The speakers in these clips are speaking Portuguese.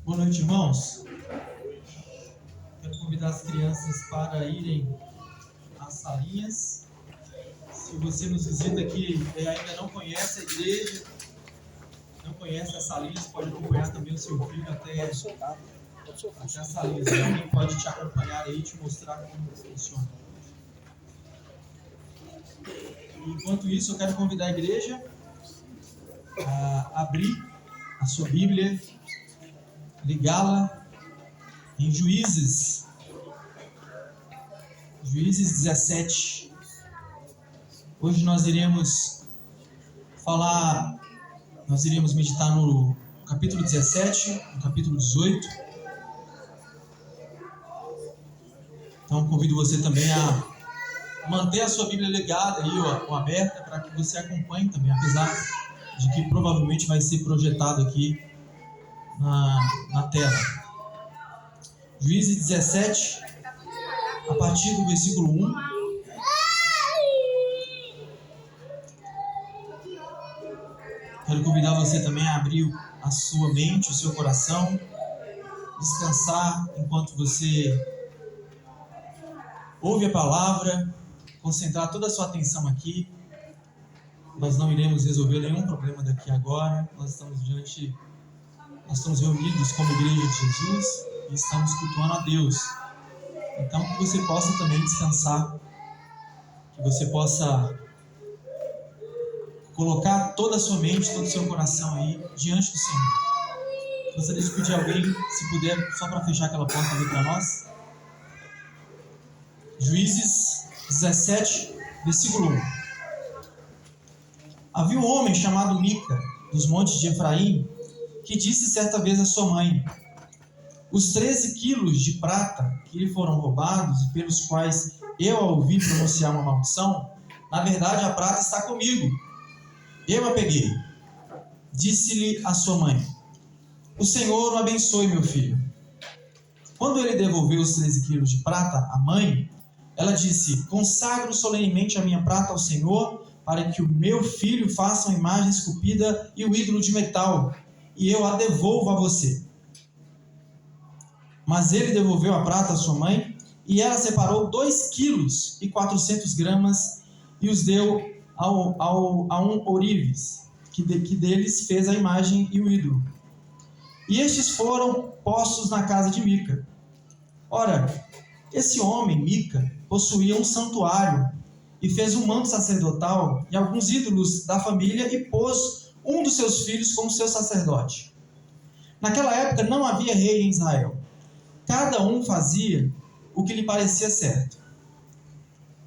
Boa noite, irmãos. Quero convidar as crianças para irem às salinhas. Se você nos visita aqui e ainda não conhece a igreja, não conhece as salinhas, pode acompanhar também o seu filho até as salinhas. Alguém pode te acompanhar aí e te mostrar como funciona. Enquanto isso, eu quero convidar a igreja a abrir a sua Bíblia, ligá-la em Juízes 17. Hoje nós iremos meditar no capítulo 17, no capítulo 18. Então convido você também a manter a sua Bíblia ligada aí, ou aberta, para que você acompanhe também, apesar de que provavelmente vai ser projetado aqui na tela. Juízes 17, a partir do versículo 1. Quero convidar você também a abrir a sua mente, o seu coração, descansar enquanto você ouve a palavra, concentrar toda a sua atenção aqui. Nós não iremos resolver nenhum problema daqui agora. Nós estamos reunidos como Igreja de Jesus e estamos cultuando a Deus. Então, que você possa também descansar, que você possa colocar toda a sua mente, todo o seu coração aí diante do Senhor. Gostaria de pedir a alguém, se puder, só para fechar aquela porta ali para nós. Juízes 17, versículo 1. Havia um homem chamado Mica, dos montes de Efraim, que disse certa vez à sua mãe: os 13 quilos de prata que lhe foram roubados e pelos quais eu a ouvi pronunciar uma maldição, na verdade a prata está comigo. Eu a peguei. Disse-lhe a sua mãe: o Senhor o abençoe, meu filho. Quando ele devolveu os 13 quilos de prata à mãe, ela disse: consagro solenemente a minha prata ao Senhor, para que o meu filho faça uma imagem esculpida e o ídolo de metal, e eu a devolvo a você. Mas ele devolveu a prata à sua mãe, e ela separou 2 quilos e 400 gramas e os deu a um ourives, que deles fez a imagem e o ídolo. E estes foram postos na casa de Mica. Ora, esse homem, Mica, possuía um santuário e fez um manto sacerdotal e alguns ídolos da família e pôs um dos seus filhos como seu sacerdote. Naquela época não havia rei em Israel. Cada um fazia o que lhe parecia certo.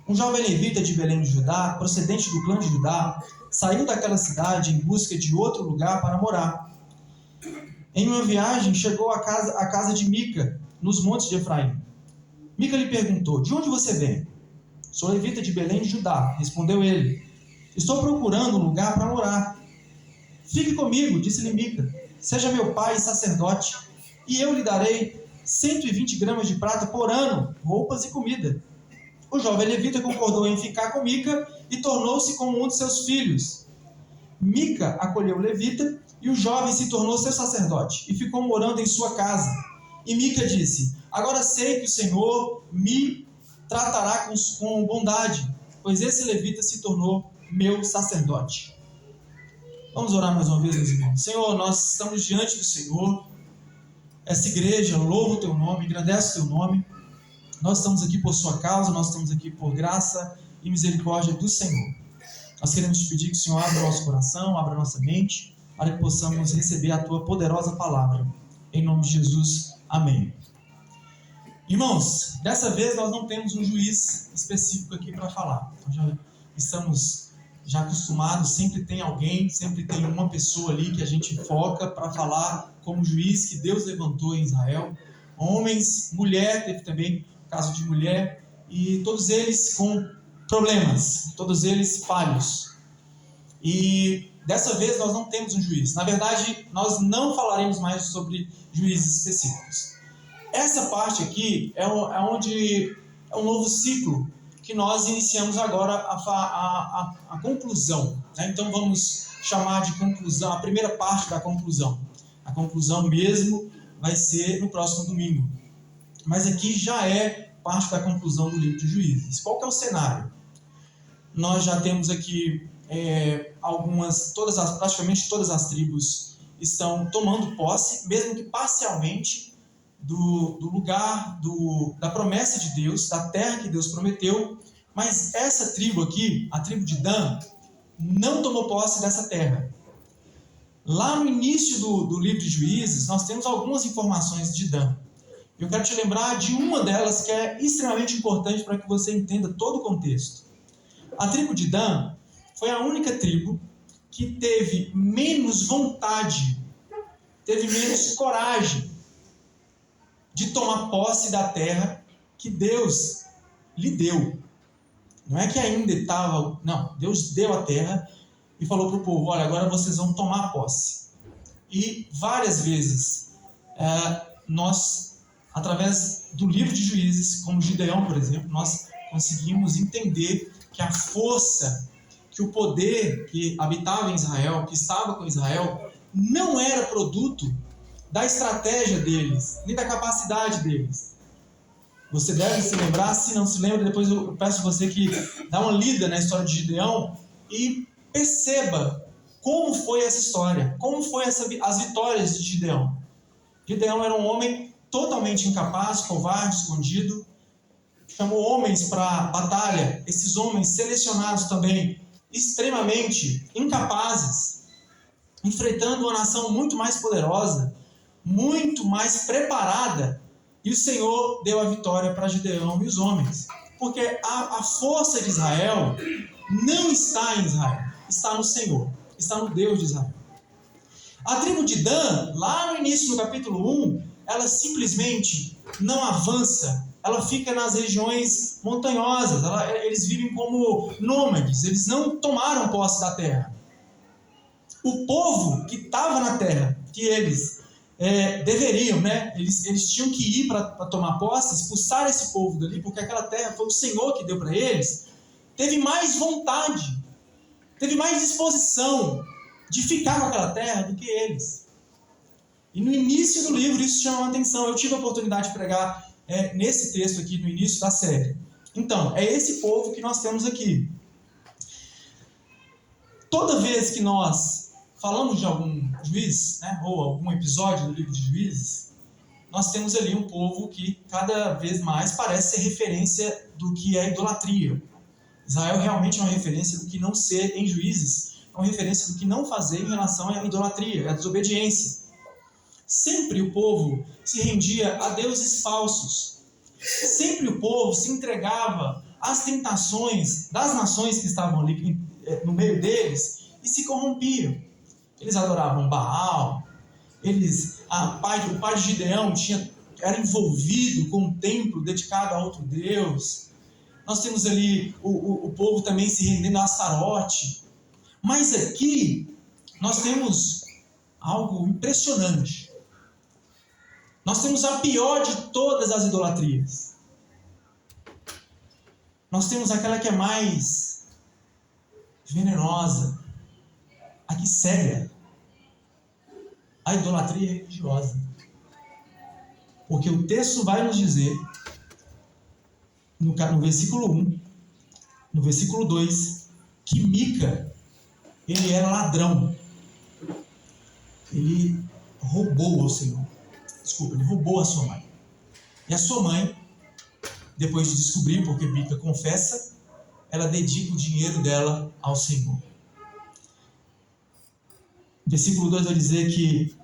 Um jovem levita de Belém de Judá, procedente do clã de Judá, saiu daquela cidade em busca de outro lugar para morar. Em uma viagem, chegou à casa de Mica, nos montes de Efraim. Mica lhe perguntou: de onde você vem? Sou levita de Belém de Judá, respondeu ele. Estou procurando um lugar para morar. Fique comigo, disse-lhe Mica. Seja meu pai e sacerdote, e eu lhe darei 120 gramas de prata por ano, roupas e comida. O jovem levita concordou em ficar com Mica e tornou-se como um de seus filhos. Mica acolheu o levita e o jovem se tornou seu sacerdote e ficou morando em sua casa. E Mica disse: agora sei que o Senhor me tratará com bondade, pois esse levita se tornou meu sacerdote. Vamos orar mais uma vez, meus irmãos. Senhor, nós estamos diante do Senhor. Essa igreja louva o teu nome, engrandece o teu nome. Nós estamos aqui por sua causa, nós estamos aqui por graça e misericórdia do Senhor. Nós queremos te pedir que o Senhor abra o nosso coração, abra a nossa mente, para que possamos receber a tua poderosa palavra. Em nome de Jesus, amém. Irmãos, dessa vez nós não temos um juiz específico aqui para falar. Nós já estamos acostumados, sempre tem alguém, sempre tem uma pessoa ali que a gente foca para falar como juiz que Deus levantou em Israel. Homens, mulher, teve também o caso de mulher, e todos eles com problemas, todos eles falhos. E dessa vez nós não temos um juiz. Na verdade, nós não falaremos mais sobre juízes específicos. Essa parte aqui é onde é um novo ciclo que nós iniciamos agora a conclusão. Né? Então vamos chamar de conclusão, a primeira parte da conclusão. A conclusão mesmo vai ser no próximo domingo. Mas aqui já é parte da conclusão do livro de Juízes. Qual que é o cenário? Nós já temos aqui praticamente todas as tribos estão tomando posse, mesmo que parcialmente, do lugar, da promessa de Deus, da terra que Deus prometeu. Mas essa tribo aqui, a tribo de Dan, não tomou posse dessa terra. Lá no início do livro de Juízes, nós temos algumas informações de Dan. Eu quero te lembrar de uma delas que é extremamente importante para que você entenda todo o contexto. A tribo de Dan foi a única tribo que teve menos vontade, teve menos coragem de tomar posse da terra que Deus lhe deu. Não é que ainda estava... Não, Deus deu a terra e falou para o povo, olha, agora vocês vão tomar posse. E várias vezes nós, através do livro de Juízes, como Gideão, por exemplo, nós conseguimos entender que a força, que o poder que habitava em Israel, que estava com Israel, não era produto da estratégia deles, nem da capacidade deles. Você deve se lembrar, se não se lembra, depois eu peço você que dá uma lida na história de Gideão e perceba como foi essa história, como foi as vitórias de Gideão. Gideão era um homem totalmente incapaz, covarde, escondido, chamou homens para a batalha, esses homens selecionados também, extremamente incapazes, enfrentando uma nação muito mais poderosa, muito mais preparada, e o Senhor deu a vitória para Gideão e os homens, porque a força de Israel não está em Israel, está no Senhor, está no Deus de Israel. A tribo de Dan, lá no início, no capítulo 1, ela simplesmente não avança, ela fica nas regiões montanhosas, eles vivem como nômades, eles não tomaram posse da terra. O povo que estava na terra, que eles deveriam, né? Eles tinham que ir para tomar posse, expulsar esse povo dali, porque aquela terra foi o Senhor que deu para eles, teve mais vontade, teve mais disposição de ficar com aquela terra do que eles. E no início do livro isso chama a atenção. Eu tive a oportunidade de pregar nesse texto aqui no início da série. Então, é esse povo que nós temos aqui. Toda vez que nós falamos de algum juiz, né, ou algum episódio do livro de Juízes, nós temos ali um povo que cada vez mais parece ser referência do que é idolatria. Israel realmente é uma referência do que não ser em Juízes, é uma referência do que não fazer em relação à idolatria, à desobediência. Sempre o povo se rendia a deuses falsos. Sempre o povo se entregava às tentações das nações que estavam ali no meio deles e se corrompiam. Eles adoravam Baal, o pai de Gideão era envolvido com um templo dedicado a outro Deus. Nós temos ali o povo também se rendendo a Astarote. Mas aqui nós temos algo impressionante. Nós temos a pior de todas as idolatrias. Nós temos aquela que é mais venenosa, a que cega, a idolatria religiosa. Porque o texto vai nos dizer, no versículo 1, no versículo 2, que Mica, ele era ladrão. Ele roubou ao Senhor. Ele roubou a sua mãe. E a sua mãe, depois de descobrir, porque Mica confessa, ela dedica o dinheiro dela ao Senhor. Versículo 2 vai dizer que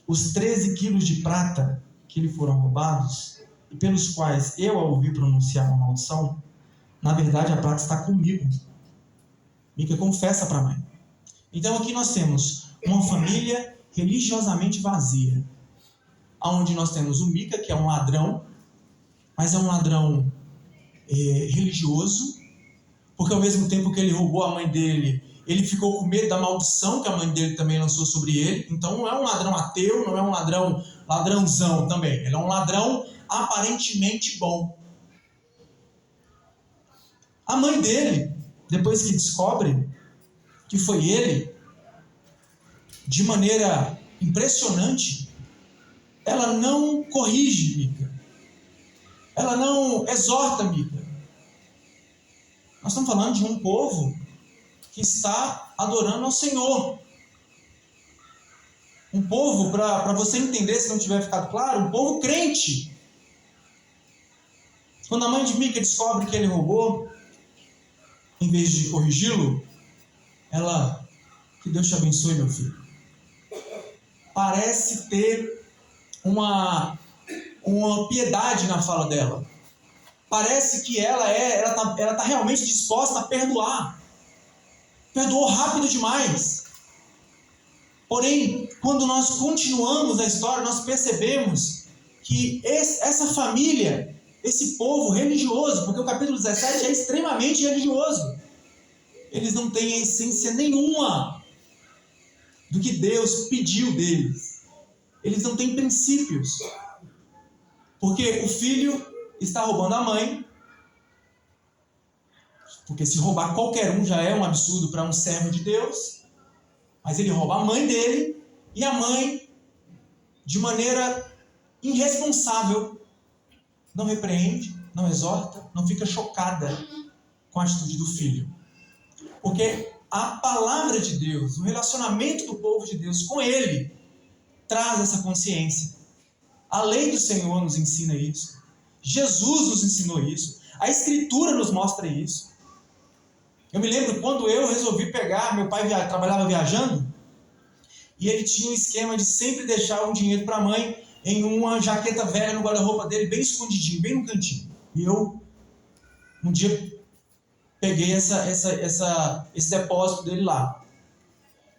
os 13 quilos de prata que lhe foram roubados, e pelos quais eu a ouvi pronunciar uma maldição, na verdade a prata está comigo. Mica confessa para a mãe. Então aqui nós temos uma família religiosamente vazia, onde nós temos o Mica, que é um ladrão, mas é um ladrão religioso, porque ao mesmo tempo que ele roubou a mãe dele, ele ficou com medo da maldição que a mãe dele também lançou sobre ele. Então não é um ladrão ateu, não é um ladrãozão também. Ele é um ladrão aparentemente bom. A mãe dele, depois que descobre que foi ele, de maneira impressionante, ela não corrige Mica. Ela não exorta Mica. Nós estamos falando de um povo que está adorando ao Senhor. Um povo, para você entender, se não tiver ficado claro, um povo crente. Quando a mãe de Mica descobre que ele roubou, em vez de corrigi-lo, ela, que Deus te abençoe, meu filho, parece ter uma piedade na fala dela. Parece que ela tá realmente disposta a perdoar. Perdoou rápido demais. Porém, quando nós continuamos a história, nós percebemos que essa família, esse povo religioso, porque o capítulo 17 é extremamente religioso, eles não têm a essência nenhuma do que Deus pediu deles. Eles não têm princípios. Porque o filho está roubando a mãe, porque se roubar qualquer um já é um absurdo para um servo de Deus, mas ele rouba a mãe dele, e a mãe, de maneira irresponsável, não repreende, não exorta, não fica chocada com a atitude do filho. Porque a palavra de Deus, o relacionamento do povo de Deus com ele, traz essa consciência. A lei do Senhor nos ensina isso. Jesus nos ensinou isso. A Escritura nos mostra isso. Eu me lembro quando eu resolvi pegar, meu pai trabalhava viajando, e ele tinha um esquema de sempre deixar um dinheiro para a mãe em uma jaqueta velha no guarda-roupa dele, bem escondidinho, bem no cantinho. E eu, um dia, peguei esse depósito dele lá.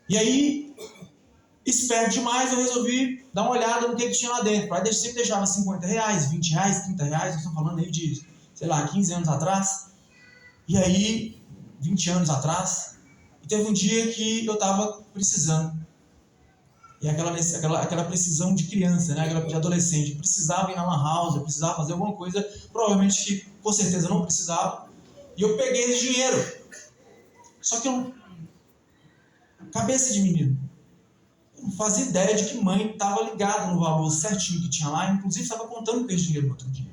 E aí, esperto demais, eu resolvi dar uma olhada no que ele tinha lá dentro. Aí sempre deixava R$50, R$20, R$30, nós estamos falando aí de, 15 anos atrás. E aí, 20 anos atrás, e teve um dia que eu estava precisando. E aquela precisão de criança, né? Aquela de adolescente. Precisava ir na lan house, precisava fazer alguma coisa, provavelmente que, com certeza, não precisava. E eu peguei esse dinheiro. Só que eu, cabeça de menino, eu não fazia ideia de que mãe estava ligada no valor certinho que tinha lá, inclusive estava contando com esse dinheiro no outro dia.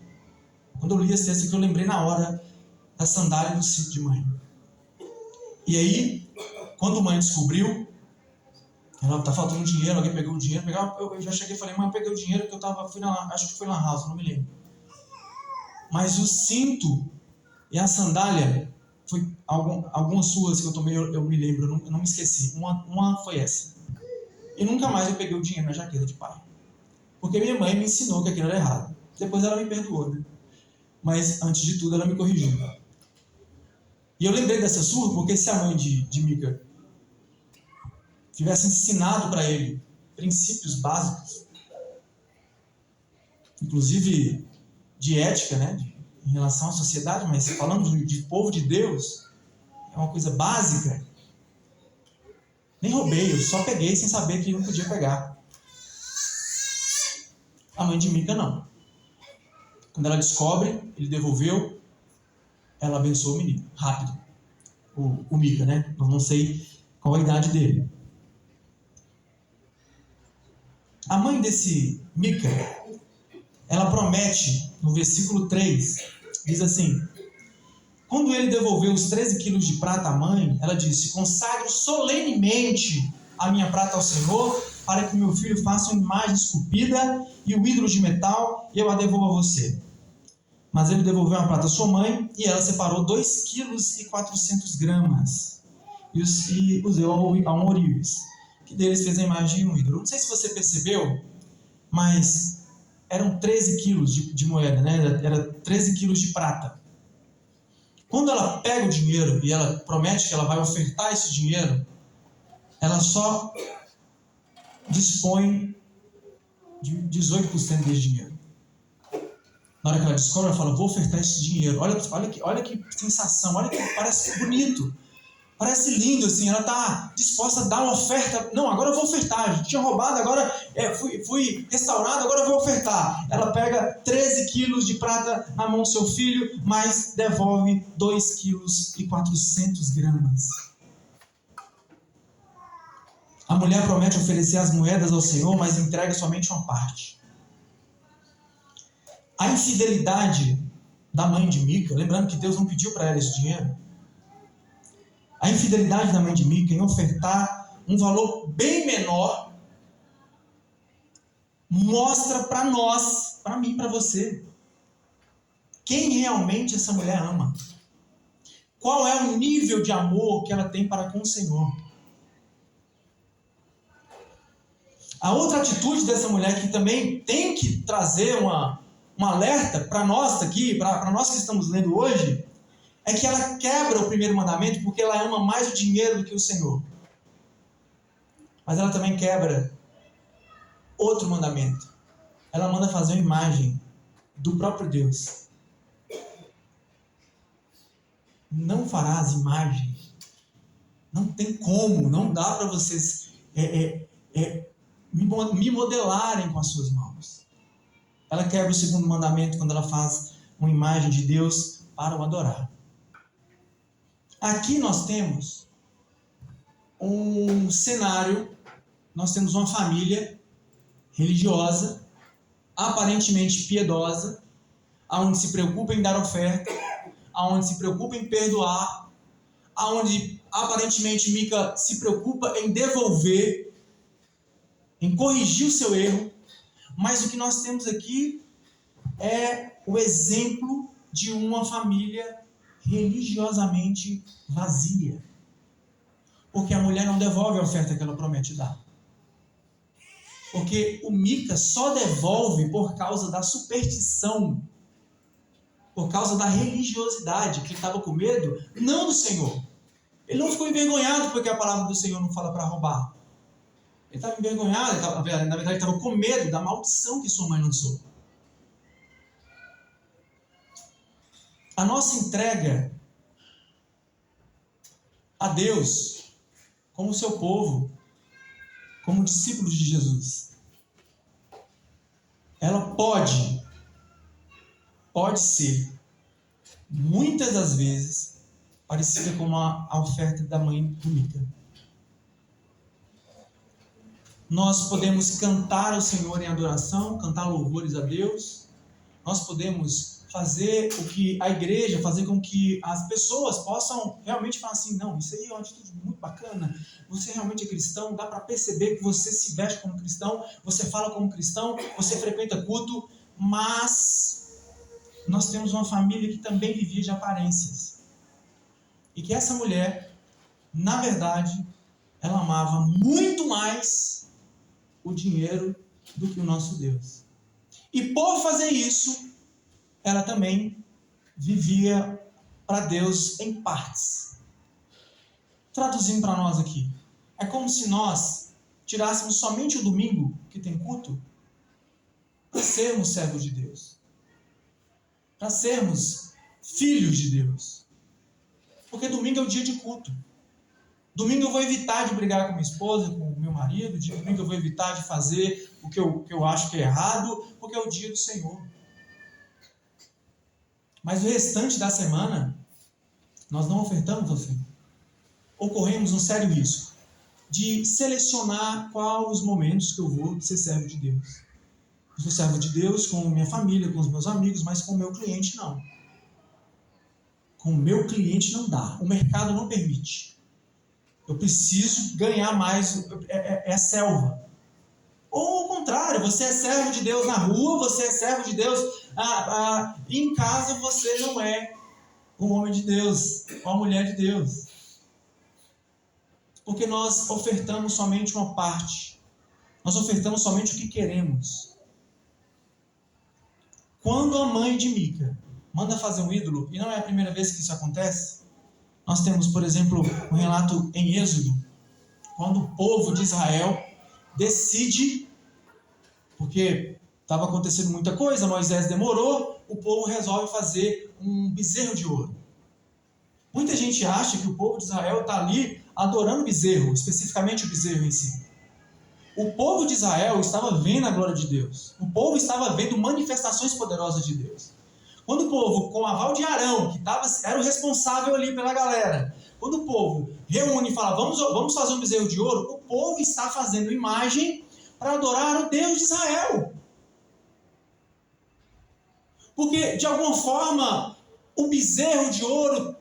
Quando eu li esse texto aqui, eu lembrei na hora da sandália do cinto de mãe. E aí, quando a mãe descobriu, ela tá faltando dinheiro, alguém pegou o dinheiro, eu já cheguei e falei, mãe, eu peguei o dinheiro que acho que foi na house, não me lembro. Mas o cinto e a sandália, foi algumas suas que eu tomei, eu me lembro, eu não me esqueci. Uma foi essa. E nunca mais eu peguei o dinheiro na jaqueta de pai. Porque minha mãe me ensinou que aquilo era errado. Depois ela me perdoou, né? Mas antes de tudo ela me corrigiu. E eu lembrei dessa surra porque se a mãe de Mica tivesse ensinado para ele princípios básicos, inclusive de ética, né? Em relação à sociedade, mas falando de povo de Deus, é uma coisa básica. Nem roubei, eu só peguei sem saber que não podia pegar. A mãe de Mica não. Quando ela descobre, ele devolveu, ela abençoou o menino, rápido. O Mica, né? Eu não sei qual a idade dele. A mãe desse Mica, ela promete, no versículo 3, diz assim: quando ele devolveu os 13 quilos de prata à mãe, ela disse: consagro solenemente a minha prata ao Senhor, para que meu filho faça uma imagem esculpida e o ídolo de metal, e eu a devolvo a você. Mas ele devolveu a prata à sua mãe, e ela separou 2,4 kg e os deu a um ourives, que deles fez a imagem de um ídolo. Não sei se você percebeu, mas eram 13 quilos de moeda, né? Era 13 quilos de prata. Quando ela pega o dinheiro e ela promete que ela vai ofertar esse dinheiro, ela só dispõe de 18% desse dinheiro. Na hora que ela descobre, ela fala: vou ofertar esse dinheiro. Olha que sensação, olha que parece bonito. Parece lindo, assim, ela está disposta a dar uma oferta. Não, agora eu vou ofertar. A gente tinha roubado, agora fui restaurado, agora eu vou ofertar. Ela pega 13 quilos de prata na mão do seu filho, mas devolve 2,4 kg. A mulher promete oferecer as moedas ao Senhor, mas entrega somente uma parte. A infidelidade da mãe de Mica, lembrando que Deus não pediu para ela esse dinheiro, a infidelidade da mãe de Mica em ofertar um valor bem menor, mostra para nós, para mim, para você, quem realmente essa mulher ama. Qual é o nível de amor que ela tem para com o Senhor. A outra atitude dessa mulher que também tem que trazer um alerta para nós aqui, para nós que estamos lendo hoje, é que ela quebra o primeiro mandamento porque ela ama mais o dinheiro do que o Senhor. Mas ela também quebra outro mandamento. Ela manda fazer uma imagem do próprio Deus. Não farás imagem. Não tem como, não dá para vocês me modelarem com as suas mãos. Ela quebra o segundo mandamento quando ela faz uma imagem de Deus para o adorar. Aqui nós temos um cenário, nós temos uma família religiosa, aparentemente piedosa, aonde se preocupa em dar oferta, aonde se preocupa em perdoar, aonde aparentemente Mica se preocupa em devolver, em corrigir o seu erro, mas o que nós temos aqui é o exemplo de uma família religiosamente vazia, porque a mulher não devolve a oferta que ela promete dar. Porque o Mica só devolve por causa da superstição, por causa da religiosidade, que ele estava com medo, não do Senhor. Ele não ficou envergonhado porque a palavra do Senhor não fala para roubar. Ele estava envergonhado, na verdade ele estava com medo da maldição que sua mãe lançou. A nossa entrega a Deus, como seu povo, como discípulos de Jesus, ela pode ser, muitas das vezes, parecida com a oferta da mãe do Mica. Nós podemos cantar ao Senhor em adoração, cantar louvores a Deus. Nós podemos fazer o que a igreja, fazer com que as pessoas possam realmente falar assim, não, isso aí é uma atitude muito bacana, você realmente é cristão, dá para perceber que você se veste como cristão, você fala como cristão, você frequenta culto, mas nós temos uma família que também vivia de aparências. E que essa mulher, na verdade, ela amava muito mais o dinheiro do que o nosso Deus. E por fazer isso, ela também vivia para Deus em partes. Traduzindo para nós aqui, é como se nós tirássemos somente o domingo, que tem culto, para sermos servos de Deus, para sermos filhos de Deus. Porque domingo é o dia de culto. Domingo eu vou evitar de brigar com minha esposa, com o meu marido. Domingo eu vou evitar de fazer o que eu acho que é errado, porque é o dia do Senhor. Mas o restante da semana, nós não ofertamos ao Senhor. Ou corremos um sério risco de selecionar quais os momentos que eu vou ser servo de Deus. Eu sou servo de Deus com minha família, com os meus amigos, mas com o meu cliente não. Com o meu cliente não dá. O mercado não permite. Eu preciso ganhar mais. É selva. Ou ao contrário, você é servo de Deus na rua, você é servo de Deus em casa, você não é um homem de Deus, uma mulher de Deus. Porque nós ofertamos somente uma parte. Nós ofertamos somente o que queremos. Quando a mãe de Mica manda fazer um ídolo, e não é a primeira vez que isso acontece, nós temos, por exemplo, um relato em Êxodo, quando o povo de Israel decide, porque estava acontecendo muita coisa, Moisés demorou, o povo resolve fazer um bezerro de ouro. Muita gente acha que o povo de Israel está ali adorando o bezerro, especificamente o bezerro em si. O povo de Israel estava vendo a glória de Deus. O povo estava vendo manifestações poderosas de Deus. Quando o povo, com o aval de Arão, que era o responsável ali pela galera, quando o povo reúne e fala, vamos fazer um bezerro de ouro, o povo está fazendo imagem para adorar o Deus de Israel. Porque, de alguma forma, o bezerro de ouro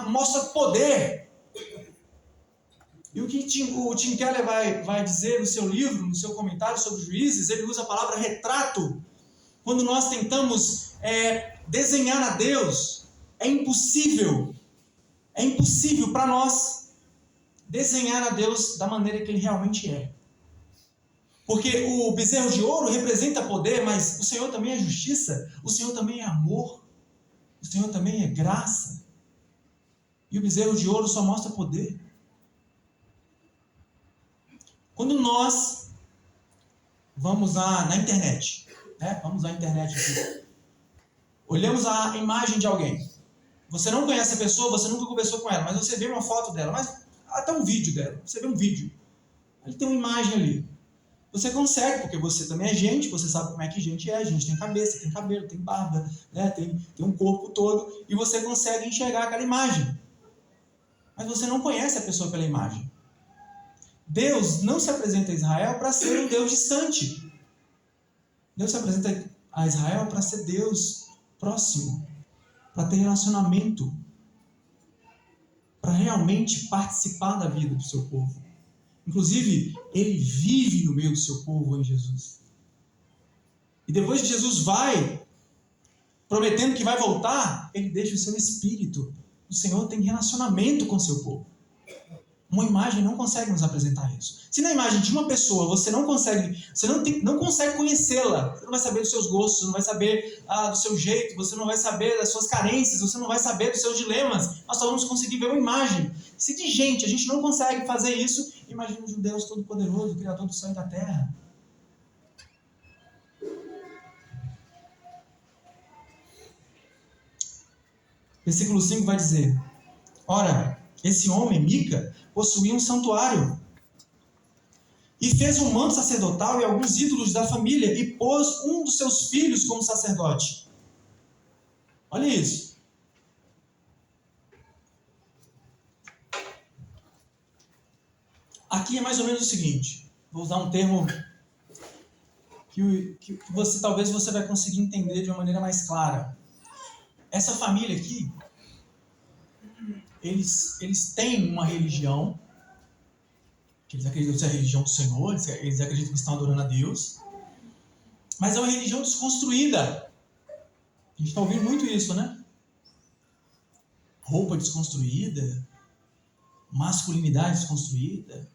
mostra poder. E o que o Tim Keller vai dizer no seu livro, no seu comentário sobre Juízes, ele usa a palavra retrato. Quando nós tentamos desenhar a Deus, é impossível para nós desenhar a Deus da maneira que Ele realmente é. Porque o bezerro de ouro representa poder, mas o Senhor também é justiça, o Senhor também é amor, o Senhor também é graça. E o bezerro de ouro só mostra poder. Quando nós vamos na internet, vamos à internet aqui, olhamos a imagem de alguém. Você não conhece a pessoa, você nunca conversou com ela, mas você vê uma foto dela, mas até um vídeo dela, você vê um vídeo. Ele tem uma imagem ali. Você consegue, porque você também é gente, você sabe como é que gente é. A gente tem cabeça, tem cabelo, tem barba, tem um corpo todo, e você consegue enxergar aquela imagem. Mas você não conhece a pessoa pela imagem. Deus não se apresenta a Israel para ser um Deus distante. Deus se apresenta a Israel para ser Deus próximo, para ter relacionamento, para realmente participar da vida do seu povo. Inclusive, Ele vive no meio do seu povo em Jesus. E depois que Jesus vai, prometendo que vai voltar, Ele deixa o seu Espírito. O Senhor tem relacionamento com o seu povo. Uma imagem não consegue nos apresentar isso. Se na imagem de uma pessoa você não consegue conhecê-la, você não vai saber dos seus gostos, você não vai saber do seu jeito, você não vai saber das suas carências, você não vai saber dos seus dilemas. Nós só vamos conseguir ver uma imagem. Se de gente a gente não consegue fazer isso, imagina um Deus todo-poderoso, Criador do céu e da terra. Versículo 5 vai dizer: ora, esse homem, Mica, possuía um santuário e fez um manto sacerdotal e alguns ídolos da família e pôs um dos seus filhos como sacerdote. Olha isso. Aqui é mais ou menos o seguinte, vou usar um termo que talvez você vai conseguir entender de uma maneira mais clara. Essa família aqui, eles têm uma religião, que eles acreditam ser a religião do Senhor, eles acreditam que estão adorando a Deus, mas é uma religião desconstruída. A gente está ouvindo muito isso, né? Roupa desconstruída, masculinidade desconstruída,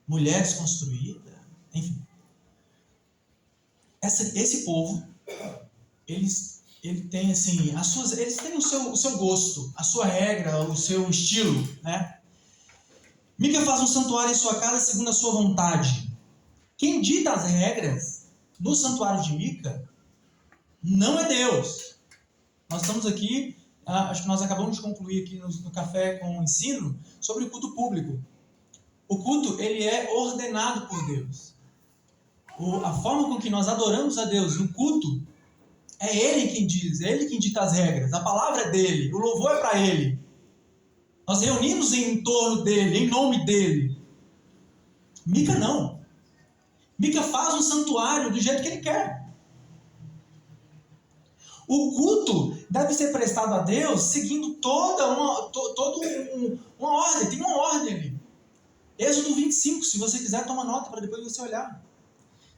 mulher desconstruída, enfim. Esse povo, ele tem assim, eles têm o seu gosto, a sua regra, o seu estilo, né? Mica faz um santuário em sua casa segundo a sua vontade. Quem dita as regras no santuário de Mica não é Deus. Nós estamos aqui, acho que nós acabamos de concluir aqui no café com o ensino sobre o culto público. O culto, ele é ordenado por Deus. A forma com que nós adoramos a Deus no culto, é Ele quem diz, é Ele quem dita as regras. A palavra é dele, o louvor é para Ele. Nós reunimos em torno dele, em nome dele. Mica não. Mica faz um santuário do jeito que ele quer. O culto deve ser prestado a Deus seguindo toda uma ordem. Tem uma ordem ali. Êxodo 25, se você quiser, toma nota para depois você olhar.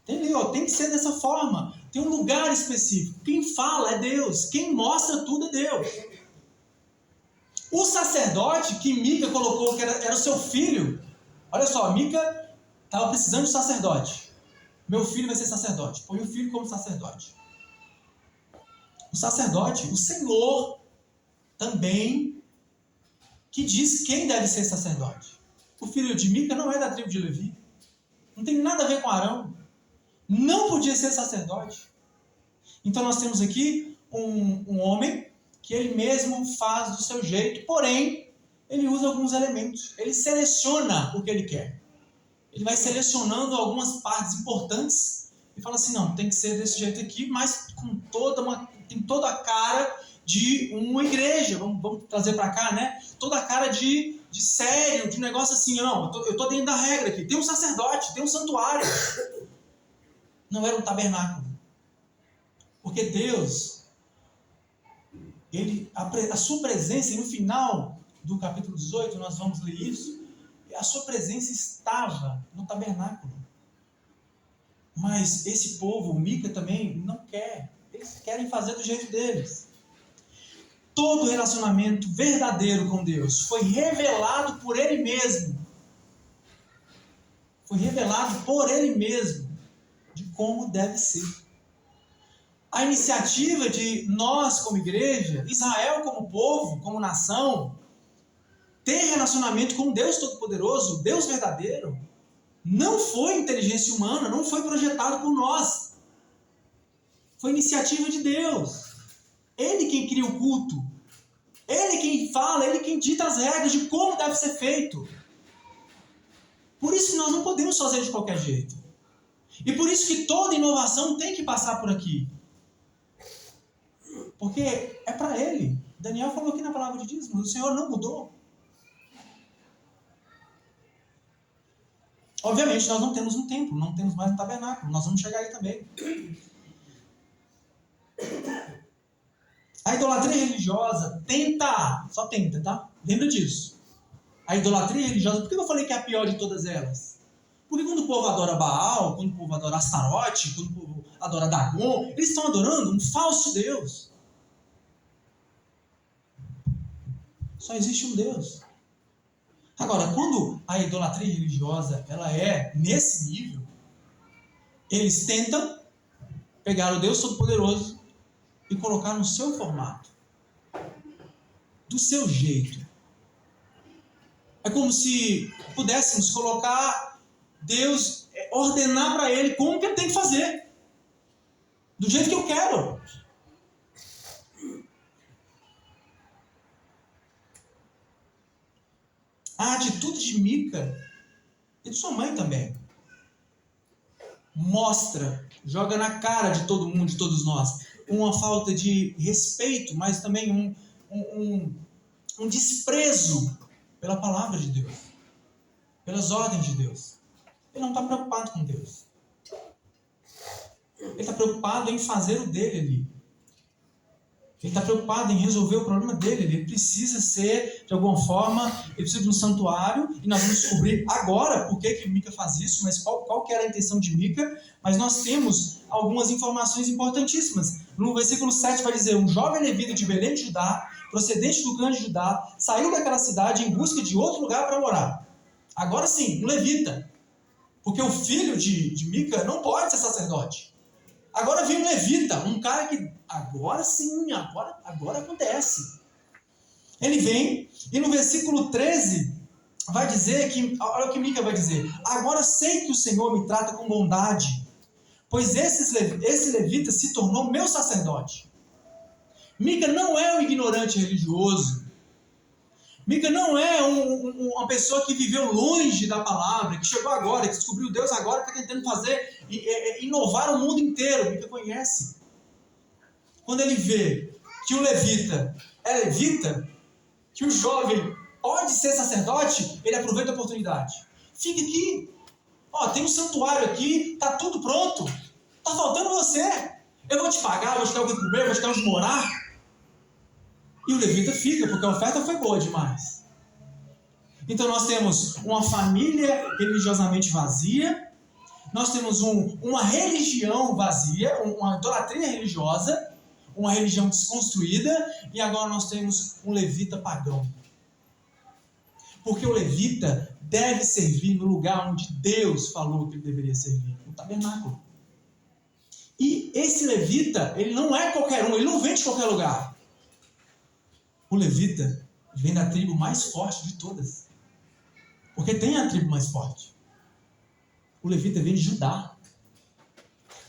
Tem ali, tem que ser dessa forma. Tem um lugar específico. Quem fala é Deus. Quem mostra tudo é Deus. O sacerdote que Mica colocou, que era o seu filho. Olha só, Mica estava precisando de sacerdote. Meu filho vai ser sacerdote. Põe o filho como sacerdote. O sacerdote, o Senhor, também, que diz quem deve ser sacerdote. O filho de Mica não é da tribo de Levi. Não tem nada a ver com Arão. Não podia ser sacerdote. Então nós temos aqui um homem que ele mesmo faz do seu jeito, porém, ele usa alguns elementos. Ele seleciona o que ele quer. Ele vai selecionando algumas partes importantes e fala assim, não, tem que ser desse jeito aqui, mas tem toda a cara de uma igreja, vamos trazer para cá, né? Toda a cara de sério, de um negócio assim, não, eu tô dentro da regra aqui. Tem um sacerdote, tem um santuário. Não era um tabernáculo. Porque Deus, a sua presença, e no final do capítulo 18, nós vamos ler isso, a sua presença estava no tabernáculo. Mas esse povo, Mica também, não quer. Eles querem fazer do jeito deles. Todo relacionamento verdadeiro com Deus foi revelado por Ele mesmo. Foi revelado por Ele mesmo de como deve ser. A iniciativa de nós como igreja, Israel como povo, como nação, ter relacionamento com Deus Todo-Poderoso, Deus verdadeiro, não foi inteligência humana, não foi projetado por nós. Foi iniciativa de Deus. Ele quem cria o culto. Ele quem fala, Ele quem dita as regras de como deve ser feito. Por isso que nós não podemos fazer de qualquer jeito. E por isso que toda inovação tem que passar por aqui. Porque é para Ele. Daniel falou aqui na palavra de dízimo, o Senhor não mudou. Obviamente nós não temos um templo, não temos mais um tabernáculo, nós vamos chegar aí também. A idolatria religiosa só tenta, tá? Lembra disso. A idolatria religiosa, por que eu falei que é a pior de todas elas? Porque quando o povo adora Baal, quando o povo adora Astarote, quando o povo adora Dagon, eles estão adorando um falso Deus. Só existe um Deus. Agora, quando a idolatria religiosa ela é nesse nível, eles tentam pegar o Deus Todo-Poderoso e colocar no seu formato, do seu jeito. É como se pudéssemos colocar Deus, ordenar para Ele como que Ele tem que fazer, do jeito que eu quero. A atitude de Mica e de sua mãe também mostra, joga na cara de todo mundo, de todos nós, uma falta de respeito, mas também um desprezo pela palavra de Deus, pelas ordens de Deus. Ele não está preocupado com Deus. Ele está preocupado em fazer o dele ali. Ele está preocupado em resolver o problema dele. Ele precisa ser, de alguma forma, ele precisa de um santuário. E nós vamos descobrir agora por que Mica faz isso, mas qual que era a intenção de Mica. Mas nós temos algumas informações importantíssimas. No versículo 7 vai dizer: um jovem levita de Belém de Judá, procedente do clã de Judá, saiu daquela cidade em busca de outro lugar para morar. Agora sim, um levita. Porque o filho de Mica não pode ser sacerdote. Agora vem um levita, um cara que agora sim, agora acontece. Ele vem e no versículo 13 vai dizer que, olha o que Mica vai dizer: agora sei que o Senhor me trata com bondade, pois esse levita se tornou meu sacerdote. Mica não é um ignorante religioso. Mica não é uma pessoa que viveu longe da palavra, que chegou agora, que descobriu Deus agora, que está tentando fazer, inovar o mundo inteiro. Mica conhece. Quando ele vê que o levita é levita, que o jovem pode ser sacerdote, ele aproveita a oportunidade. Fica aqui. Tem um santuário aqui, está tudo pronto. Está faltando você. Eu vou te pagar, vou te dar o que comer, vou te dar onde morar. E o levita fica, porque a oferta foi boa demais. Então nós temos uma família religiosamente vazia, nós temos uma religião vazia, uma idolatria religiosa, uma religião desconstruída, e agora nós temos um levita pagão. Porque o levita deve servir no lugar onde Deus falou que ele deveria servir, no tabernáculo. E esse levita, ele não é qualquer um, ele não vem de qualquer lugar. O levita vem da tribo mais forte de todas. Porque tem a tribo mais forte. O levita vem de Judá.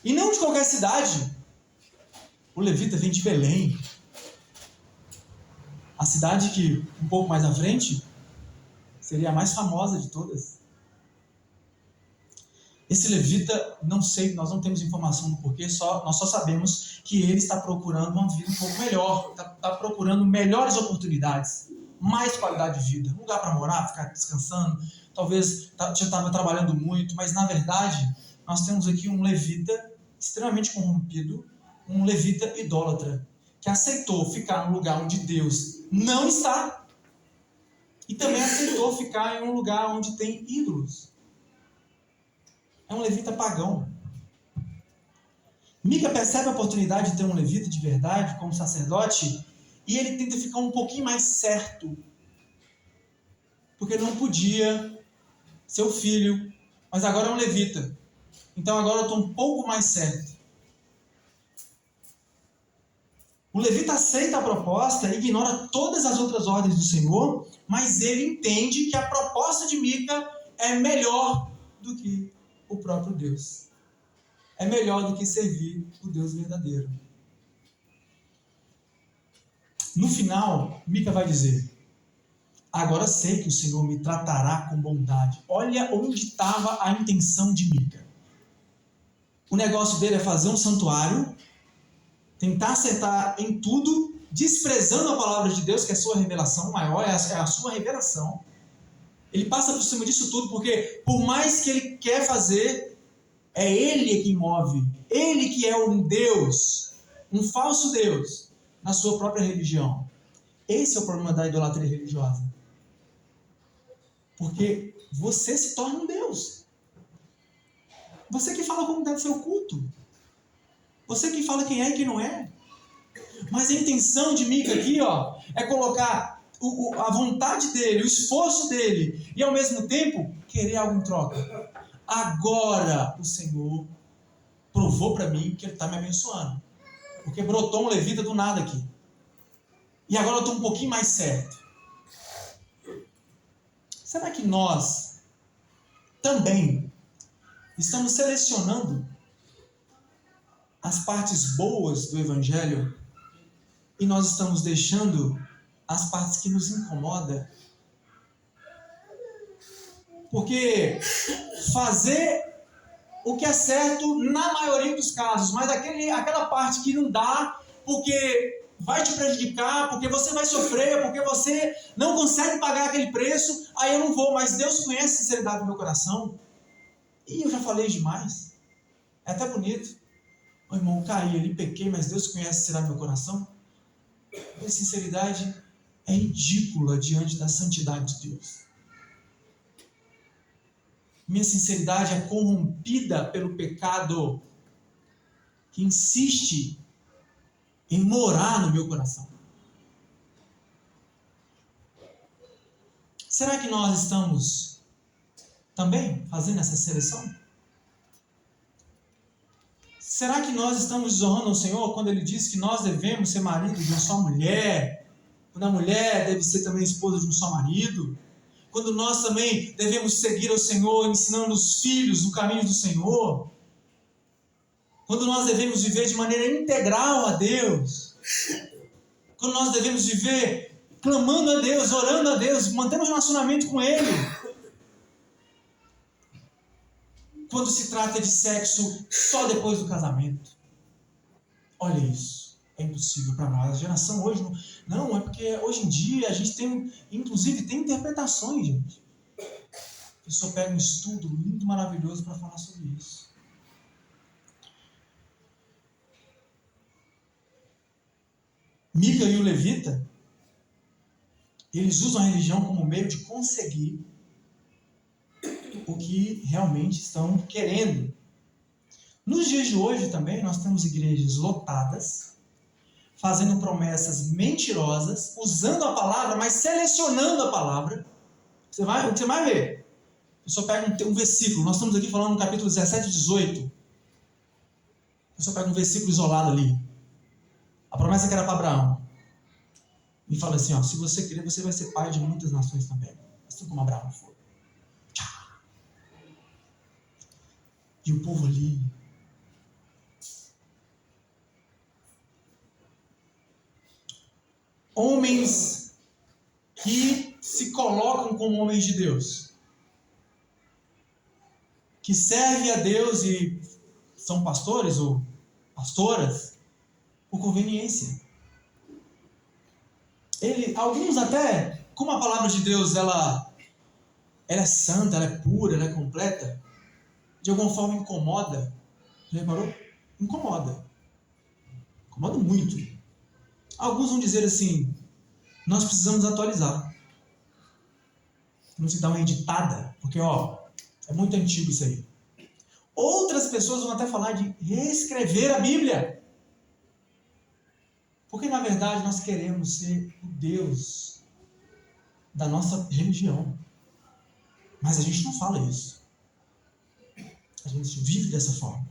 E não de qualquer cidade. O levita vem de Belém. A cidade que, um pouco mais à frente, seria a mais famosa de todas. Esse levita, não sei, nós não temos informação do porquê, nós só sabemos que ele está procurando uma vida um pouco melhor, está procurando melhores oportunidades, mais qualidade de vida, um lugar para morar, ficar descansando, talvez já estava trabalhando muito, mas na verdade nós temos aqui um levita extremamente corrompido, um levita idólatra, que aceitou ficar num lugar onde Deus não está e também aceitou ficar em um lugar onde tem ídolos. É um levita pagão. Mica percebe a oportunidade de ter um levita de verdade como sacerdote e ele tenta ficar um pouquinho mais certo, porque não podia ser o filho, mas agora é um levita. Então agora eu estou um pouco mais certo. O levita aceita a proposta e ignora todas as outras ordens do Senhor, mas ele entende que a proposta de Mica é melhor do que o próprio Deus. É melhor do que servir o Deus verdadeiro. No final, Mica vai dizer: agora sei que o Senhor me tratará com bondade. Olha onde estava a intenção de Mica. O negócio dele é fazer um santuário, tentar acertar em tudo, desprezando a palavra de Deus, que é a sua revelação maior, é a sua revelação. Ele passa por cima disso tudo, porque por mais que ele quer fazer, é ele que move, ele que é um Deus, um falso Deus, na sua própria religião. Esse é o problema da idolatria religiosa. Porque você se torna um Deus. Você que fala como deve ser o culto. Você que fala quem é e quem não é. Mas a intenção de Mica aqui, é colocar a vontade dele, o esforço dele, e ao mesmo tempo querer algo em troca. Agora o Senhor provou para mim que Ele está me abençoando. Porque brotou um levita do nada aqui. E agora eu estou um pouquinho mais certo. Será que nós também estamos selecionando as partes boas do Evangelho e nós estamos deixando as partes que nos incomodam? Porque fazer o que é certo na maioria dos casos, mas aquela parte que não dá porque vai te prejudicar, porque você vai sofrer, porque você não consegue pagar aquele preço, aí eu não vou, mas Deus conhece a sinceridade do meu coração. E eu já falei demais. É até bonito. O irmão, caí ali, pequei, mas Deus conhece a sinceridade do meu coração. A sinceridade é ridícula diante da santidade de Deus. Minha sinceridade é corrompida pelo pecado que insiste em morar no meu coração. Será que nós estamos também fazendo essa seleção? Será que nós estamos desonrando ao Senhor quando Ele diz que nós devemos ser marido de uma só mulher? Quando a mulher deve ser também esposa de um só marido? Quando nós também devemos seguir ao Senhor, ensinando os filhos no caminho do Senhor? Quando nós devemos viver de maneira integral a Deus? Quando nós devemos viver clamando a Deus, orando a Deus, mantendo um relacionamento com Ele? Quando se trata de sexo só depois do casamento? Olha isso, é impossível para nós. A geração hoje não, é porque hoje em dia a gente tem, inclusive tem interpretações, gente. A pessoa pega um estudo lindo, maravilhoso para falar sobre isso. Mica e o levita, eles usam a religião como meio de conseguir o que realmente estão querendo. Nos dias de hoje também nós temos igrejas lotadas, fazendo promessas mentirosas, usando a palavra, mas selecionando a palavra. Você vai ver. A pessoa pega um versículo, nós estamos aqui falando no capítulo 17 e 18. A pessoa pega um versículo isolado ali. A promessa que era para Abraão. E fala assim, se você querer, você vai ser pai de muitas nações também. Assim como Abraão foi. E o povo ali. Homens que se colocam como homens de Deus. Que servem a Deus e são pastores ou pastoras por conveniência. Alguns até, como a palavra de Deus ela é santa, ela é pura, ela é completa, de alguma forma incomoda. Já reparou? Incomoda. Incomoda muito. Alguns vão dizer assim, nós precisamos atualizar. Temos que dar uma editada, porque é muito antigo isso aí. Outras pessoas vão até falar de reescrever a Bíblia. Porque na verdade nós queremos ser o Deus da nossa religião. Mas a gente não fala isso. A gente vive dessa forma.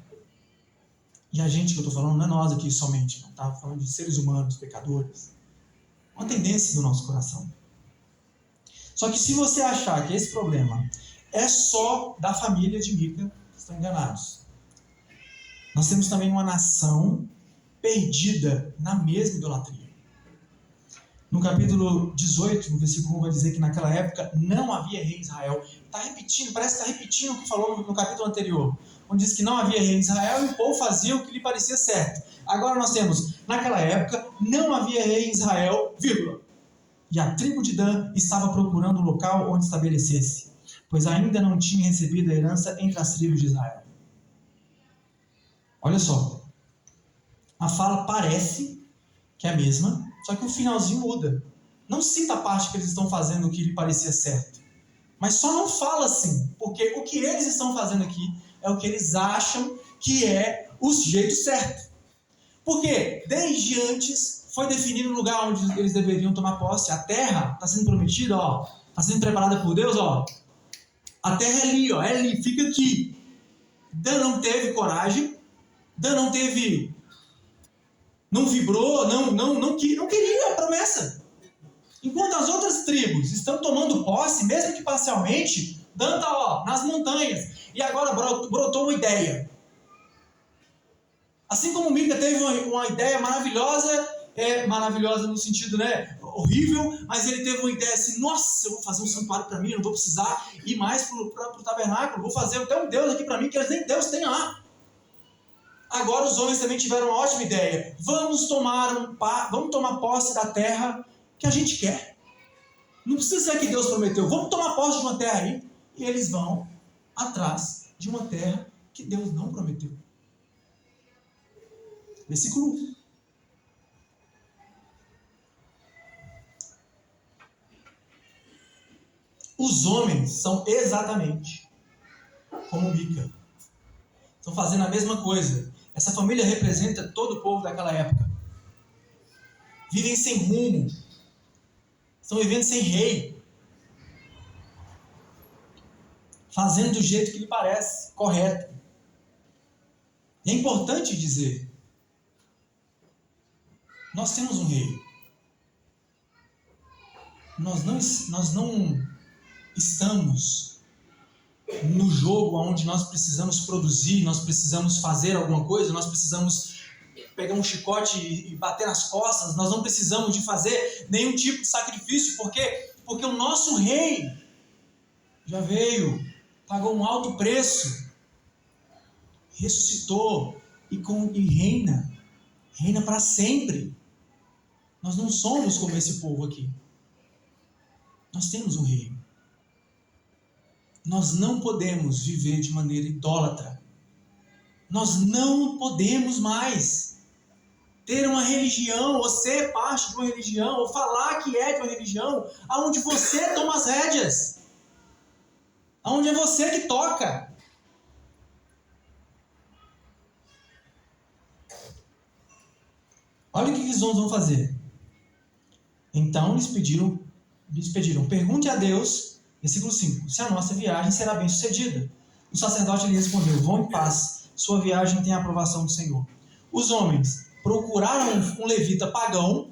E a gente que eu estou falando não é nós aqui somente. Não estava falando de seres humanos, pecadores. Uma tendência do nosso coração. Só que se você achar que esse problema é só da família de Mica, estão enganados. Nós temos também uma nação perdida na mesma idolatria. No capítulo 18, no versículo 1, vai dizer que naquela época não havia rei em Israel. Está repetindo, parece que está repetindo o que falou no capítulo anterior, onde diz que não havia rei em Israel e o povo fazia o que lhe parecia certo. Agora nós temos, naquela época, não havia rei em Israel, vírgula. E a tribo de Dan estava procurando um local onde estabelecesse, pois ainda não tinha recebido a herança entre as tribos de Israel. Olha só, a fala parece que é a mesma, só que o finalzinho muda. Não cita a parte que eles estão fazendo o que lhe parecia certo, mas só não fala assim, porque o que eles estão fazendo aqui é o que eles acham que é o jeito certo. Porque desde antes foi definido o lugar onde eles deveriam tomar posse. A terra está sendo prometida, está sendo preparada por Deus, a terra é ali, fica aqui. Dan não teve coragem, Dan não vibrou, não queria a promessa. Enquanto as outras tribos estão tomando posse, mesmo que parcialmente, Dan está nas montanhas. E agora brotou uma ideia. Assim como Mica teve uma ideia maravilhosa no sentido, horrível, mas ele teve uma ideia assim, nossa, eu vou fazer um santuário para mim, eu não vou precisar ir mais para o tabernáculo, vou fazer até um Deus aqui para mim, que nem Deus tem lá. Agora os homens também tiveram uma ótima ideia, vamos tomar posse da terra que a gente quer. Não precisa ser que Deus prometeu, vamos tomar posse de uma terra aí, e eles vão atrás de uma terra que Deus não prometeu. Versículo 1. Os homens são exatamente como Mica. Estão fazendo a mesma coisa. Essa família representa todo o povo daquela época. Vivem sem rumo. Estão vivendo sem rei. Fazendo do jeito que lhe parece correto. E é importante dizer, nós temos um rei. Nós não estamos no jogo onde nós precisamos produzir, nós precisamos fazer alguma coisa, nós precisamos pegar um chicote e bater nas costas, nós não precisamos de fazer nenhum tipo de sacrifício, porque o nosso rei já veio, pagou um alto preço, ressuscitou e reina para sempre. Nós não somos como esse povo aqui. Nós temos um rei. Nós não podemos viver de maneira idólatra. Nós não podemos mais ter uma religião, ou ser parte de uma religião, ou falar que é de uma religião, onde você toma as rédeas, onde é você que toca. Olha o que os homens vão fazer. Então lhes pediram, pergunte a Deus, versículo 5, se a nossa viagem será bem sucedida. O sacerdote lhe respondeu, vão em paz, sua viagem tem a aprovação do Senhor. Os homens procuraram um levita pagão,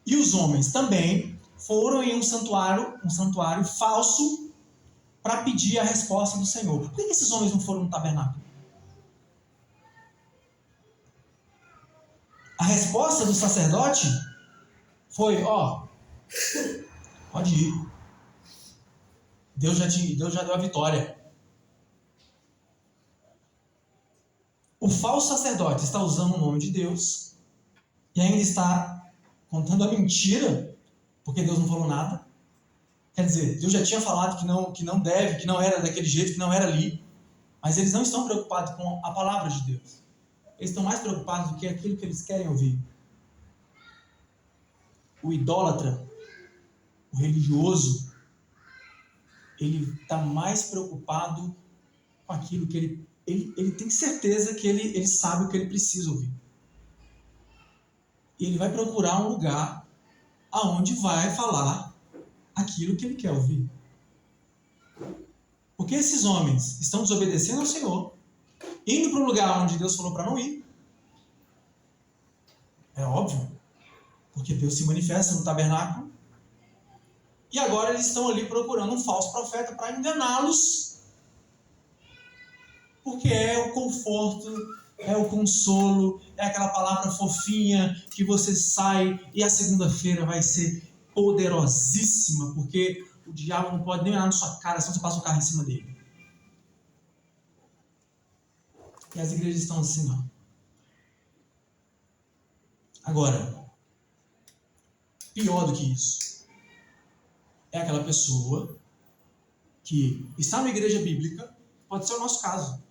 e os homens também foram em um santuário falso, para pedir a resposta do Senhor. Por que esses homens não foram no tabernáculo? A resposta do sacerdote foi, pode ir. Deus já deu a vitória. O falso sacerdote está usando o nome de Deus e ainda está contando a mentira, porque Deus não falou nada. Quer dizer, Deus já tinha falado que não deve, que não era daquele jeito, que não era ali. Mas eles não estão preocupados com a palavra de Deus. Eles estão mais preocupados do que aquilo que eles querem ouvir. o idólatra, o religioso, ele está mais preocupado com aquilo que ele tem certeza que ele sabe o que ele precisa ouvir. E ele vai procurar um lugar aonde vai falar aquilo que ele quer ouvir. Porque esses homens estão desobedecendo ao Senhor, indo para um lugar onde Deus falou para não ir. É óbvio, porque Deus se manifesta no tabernáculo. E agora eles estão ali procurando um falso profeta para enganá-los. Porque é o conforto, é o consolo, é aquela palavra fofinha que você sai e a segunda-feira vai ser poderosíssima, porque o diabo não pode nem olhar na sua cara, senão você passa o carro em cima dele. E as igrejas estão assim, ó. Agora, pior do que isso, é aquela pessoa que está numa igreja bíblica, pode ser o nosso caso.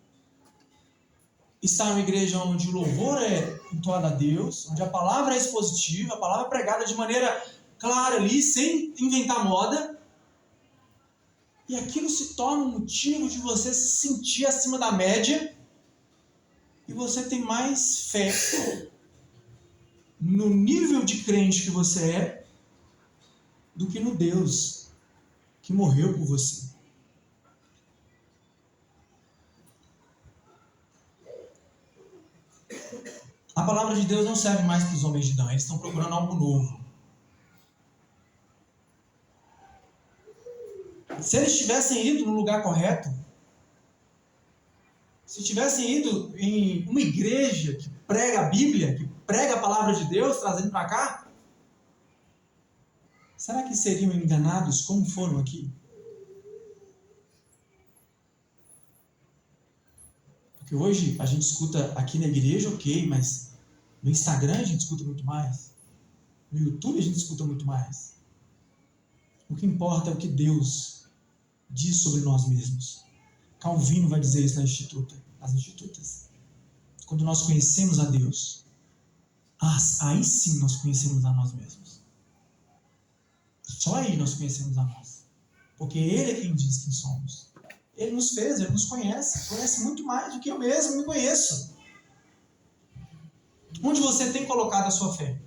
Está numa igreja onde o louvor é entoado a Deus, onde a palavra é expositiva, a palavra é pregada de maneira clara ali, sem inventar moda. E aquilo se torna um motivo de você se sentir acima da média e você tem mais fé no nível de crente que você é do que no Deus que morreu por você. A palavra de Deus não serve mais para os homens de Dan, eles estão procurando algo novo. Se eles tivessem ido no lugar correto, se tivessem ido em uma igreja que prega a Bíblia, que prega a palavra de Deus, trazendo para cá, será que seriam enganados como foram aqui? Porque hoje a gente escuta aqui na igreja, ok, mas no Instagram a gente escuta muito mais. No YouTube a gente escuta muito mais. O que importa é o que Deus diz sobre nós mesmos. Calvino vai dizer isso nas institutas. Quando nós conhecemos a Deus, aí sim nós conhecemos a nós mesmos. Só aí nós conhecemos a nós. Porque Ele é quem diz quem somos. Ele nos fez, Ele nos conhece muito mais do que eu mesmo me conheço. Onde você tem colocado a sua fé?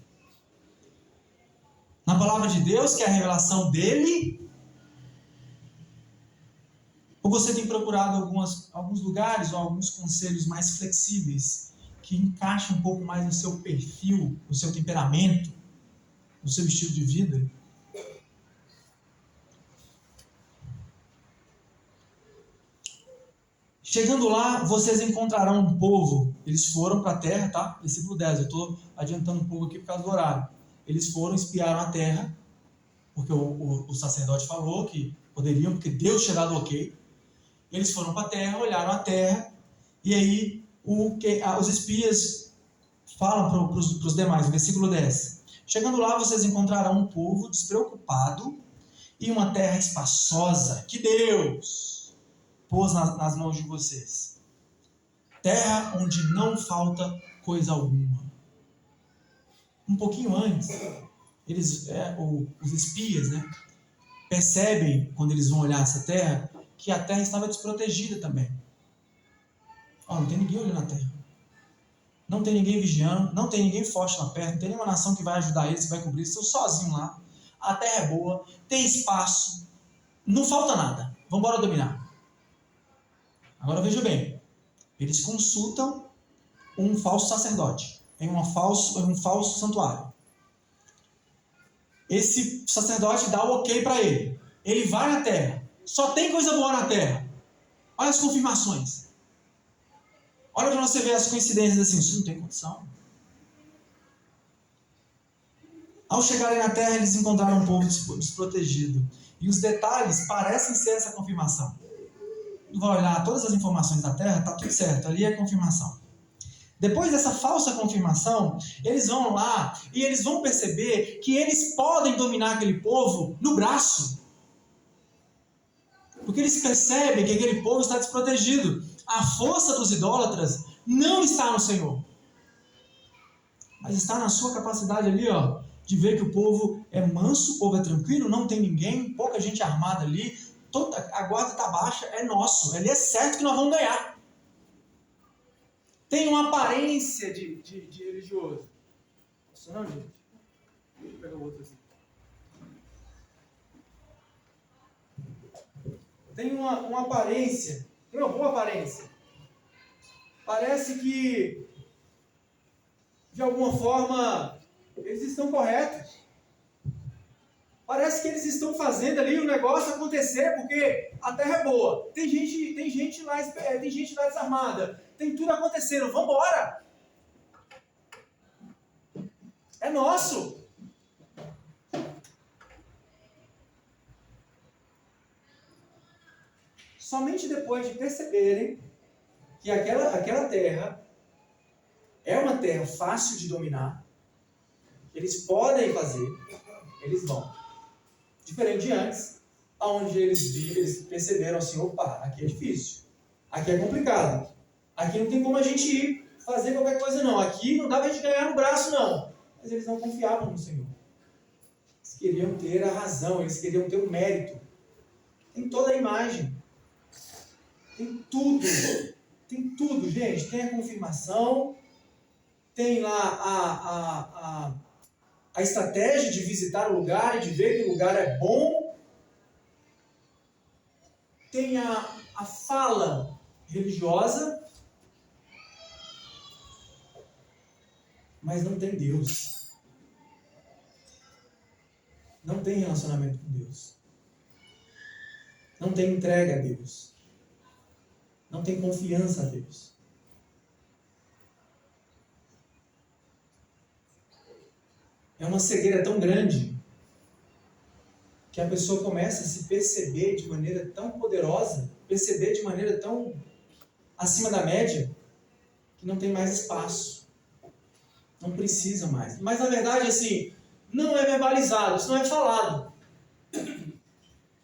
Na palavra de Deus, que é a revelação dEle? Ou você tem procurado alguns lugares ou alguns conselhos mais flexíveis, que encaixam um pouco mais no seu perfil, no seu temperamento, no seu estilo de vida? Chegando lá, vocês encontrarão um povo. Eles foram para a terra, tá? Versículo 10, eu estou adiantando um pouco aqui por causa do horário. Eles foram, espiaram a terra, porque o sacerdote falou que poderiam, porque Deus tinha dado ok. Eles foram para a terra, olharam a terra, e aí os espias falam para os demais, no versículo 10. Chegando lá, vocês encontrarão um povo despreocupado e uma terra espaçosa que Deus pôs nas mãos de vocês. Terra onde não falta coisa alguma. Um pouquinho antes, os espias, percebem, quando eles vão olhar essa terra, que a terra estava desprotegida também. Não tem ninguém olhando a terra. Não tem ninguém vigiando, não tem ninguém forte lá perto, não tem nenhuma nação que vai ajudar eles, que vai cobrir, estão sozinhos lá. A terra é boa, tem espaço, não falta nada. Vamos embora dominar. Agora veja bem, eles consultam um falso sacerdote em um falso santuário. Esse sacerdote dá o ok para ele. Ele vai na terra. Só tem coisa boa na terra. Olha as confirmações. Olha para você ver as coincidências assim. Isso não tem condição. Ao chegarem na terra, eles encontraram um povo desprotegido. E os detalhes parecem ser essa confirmação. Vai olhar todas as informações da terra, está tudo certo. Ali é a confirmação. Depois dessa falsa confirmação, eles vão lá e eles vão perceber que eles podem dominar aquele povo no braço. Porque eles percebem que aquele povo está desprotegido. A força dos idólatras não está no Senhor, mas está na sua capacidade ali, de ver que o povo é manso, o povo é tranquilo, não tem ninguém, pouca gente armada ali, a guarda está baixa, é nosso, ali é certo que nós vamos ganhar. Tem uma aparência de religioso. Nossa, não, gente. Deixa eu pegar o outro assim. Tem uma aparência, tem uma boa aparência. Parece que, de alguma forma, eles estão corretos. Parece que eles estão fazendo ali o negócio acontecer, porque a terra é boa. Tem gente lá desarmada. Tem tudo acontecendo. Vamos embora. É nosso. Somente depois de perceberem que aquela terra é uma terra fácil de dominar, eles podem fazer, eles vão. Diferente de antes, onde eles perceberam assim, opa, aqui é difícil, aqui é complicado, aqui não tem como a gente ir fazer qualquer coisa não, aqui não dá pra gente ganhar no braço não. Mas eles não confiavam no Senhor. Eles queriam ter a razão, eles queriam ter o mérito. Tem toda a imagem. Tem tudo, gente. Tem a confirmação, tem lá a estratégia de visitar o lugar e de ver que o lugar é bom. Tem a fala religiosa, mas não tem Deus. Não tem relacionamento com Deus. Não tem entrega a Deus. Não tem confiança a Deus. É uma cegueira tão grande que a pessoa começa a se perceber de maneira tão poderosa, perceber de maneira tão acima da média, que não tem mais espaço. Não precisa mais. Mas na verdade, assim, não é verbalizado, isso não é falado.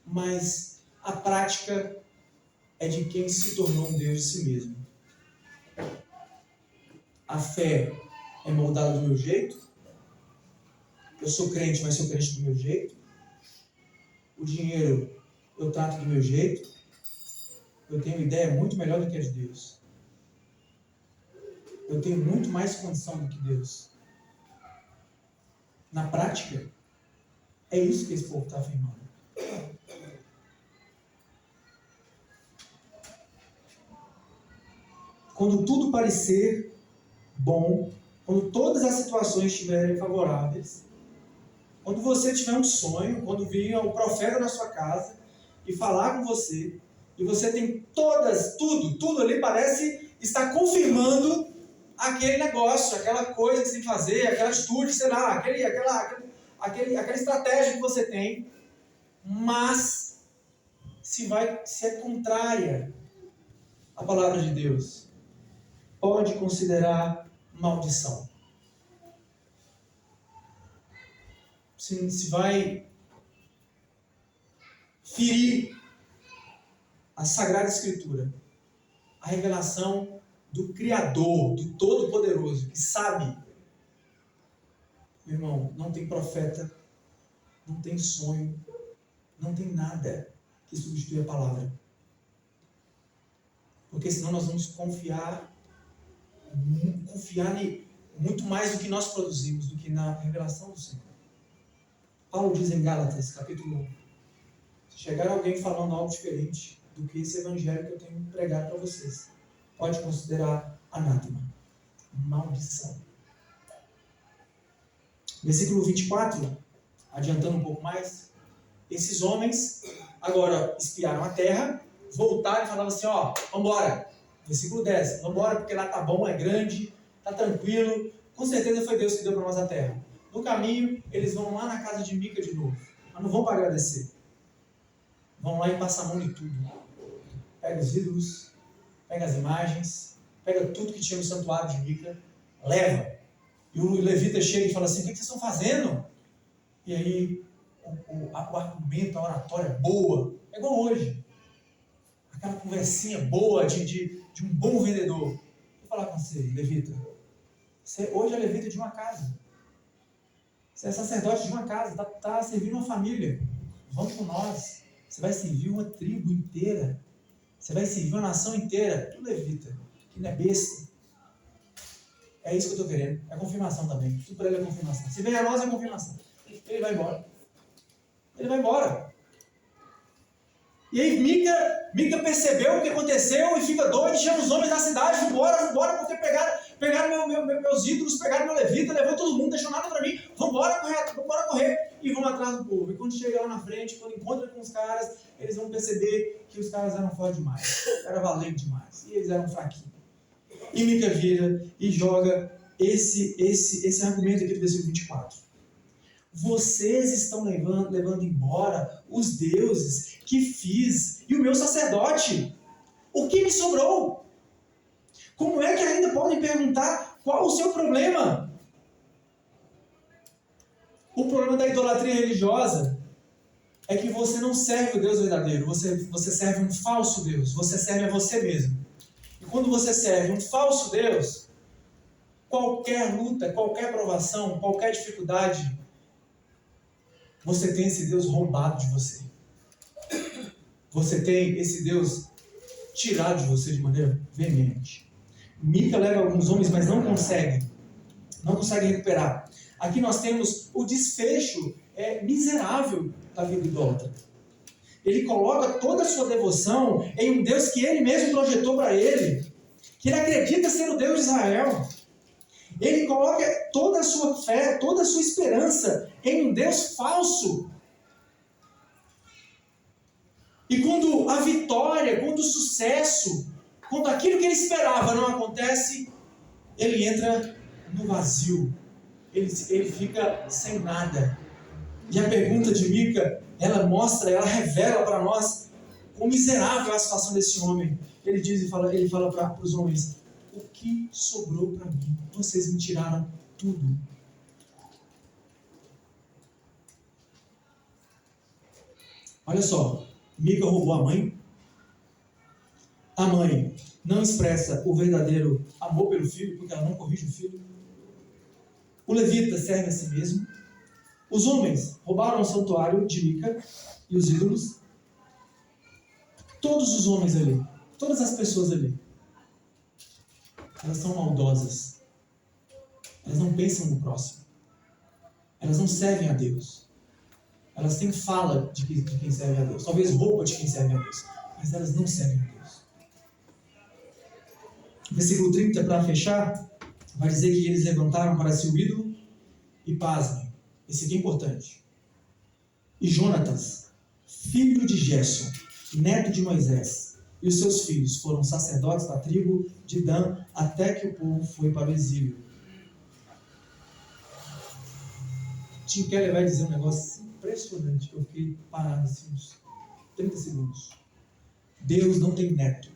Mas a prática é de quem se tornou um Deus de si mesmo. A fé é moldada do meu jeito. Eu sou crente, mas sou crente do meu jeito. O dinheiro eu trato do meu jeito. Eu tenho ideia muito melhor do que a de Deus. Eu tenho muito mais condição do que Deus. Na prática, é isso que esse povo está afirmando. Quando tudo parecer bom, quando todas as situações estiverem favoráveis, quando você tiver um sonho, quando vir o profeta na sua casa e falar com você, e você tem tudo ali parece estar confirmando aquele negócio, aquela coisa que você tem que fazer, aquela atitude, sei lá, aquela estratégia que você tem, mas se é contrária à palavra de Deus, pode considerar maldição. Se vai ferir a Sagrada Escritura, a revelação do Criador, do Todo-Poderoso, que sabe. Meu irmão, não tem profeta, não tem sonho, não tem nada que substitua a palavra. Porque senão nós vamos confiar muito mais do que nós produzimos, do que na revelação do Senhor. Paulo diz em Gálatas, capítulo 1, se chegar alguém falando algo diferente do que esse evangelho que eu tenho pregado para vocês, pode considerar anátema, maldição. Versículo 24, adiantando um pouco mais, esses homens agora espiaram a terra, voltaram e falaram assim, ó, vambora. Versículo 10, vambora porque lá tá bom, é grande, tá tranquilo, com certeza foi Deus que deu para nós a terra. No caminho, eles vão lá na casa de Mica de novo, mas não vão para agradecer. Vão lá e passam a mão de tudo. Pega os ídolos, pega as imagens, pega tudo que tinha no santuário de Mica, leva. E o levita chega e fala assim, o que vocês estão fazendo? E aí, o argumento, a oratória é boa, é igual hoje. Aquela conversinha boa de um bom vendedor. Vou falar com você, levita. Você hoje é levita de uma casa. Você é sacerdote de uma casa, está servindo uma família. Vamos com nós. Você vai servir uma tribo inteira. Você vai servir uma nação inteira. Tu levita, que não é besta. É isso que eu estou querendo. É confirmação também. Tudo para ele é confirmação. Se vem a nós, é confirmação. Ele vai embora. Ele vai embora. E aí Mica percebeu o que aconteceu e fica doido, chama os homens da cidade, vambora, porque pegaram meus ídolos, pegaram meu levita, levou todo mundo, deixou nada para mim, vambora correr, e vão atrás do povo. E quando chega lá na frente, quando encontra com os caras, eles vão perceber que os caras eram fortes demais, era valente demais, e eles eram fraquinhos. E Mica vira e joga esse argumento aqui do versículo 24. Vocês estão levando embora os deuses que fiz e o meu sacerdote. O que me sobrou? Como é que ainda podem perguntar qual o seu problema? O problema da idolatria religiosa é que você não serve o Deus verdadeiro, você serve um falso Deus, você serve a você mesmo. E quando você serve um falso Deus, qualquer luta, qualquer provação, qualquer dificuldade, você tem esse Deus roubado de você. Você tem esse Deus tirado de você de maneira veemente. Mica leva alguns homens, mas não consegue recuperar. Aqui nós temos o desfecho miserável da vida idólatra. Ele coloca toda a sua devoção em um Deus que ele mesmo projetou para ele, que ele acredita ser o Deus de Israel. Ele coloca toda a sua fé, toda a sua esperança em um Deus falso. E quando a vitória, quando o sucesso, quando aquilo que ele esperava não acontece, ele entra no vazio. Ele fica sem nada. E a pergunta de Mica, ela revela para nós quão miserável é a situação desse homem. Ele fala para os homens: o que sobrou para mim? Vocês me tiraram tudo. Olha só, Mica roubou a mãe. A mãe não expressa o verdadeiro amor pelo filho, porque ela não corrige o filho. O levita serve a si mesmo. Os homens roubaram o santuário de Mica e os ídolos. Todos os homens ali, todas as pessoas ali, elas são maldosas. Elas não pensam no próximo. Elas não servem a Deus. Elas têm fala de quem serve a Deus. Talvez roupa de quem serve a Deus. Mas elas não servem a Deus. Versículo 30, para fechar, vai dizer que eles levantaram para si o ídolo e, pasmem, esse aqui é importante. E Jonatas, filho de Gerson, neto de Moisés, e os seus filhos foram sacerdotes da tribo de Dan até que o povo foi para o exílio. Tim Keller vai dizer um negócio impressionante, que eu fiquei parado assim uns 30 segundos. Deus não tem neto.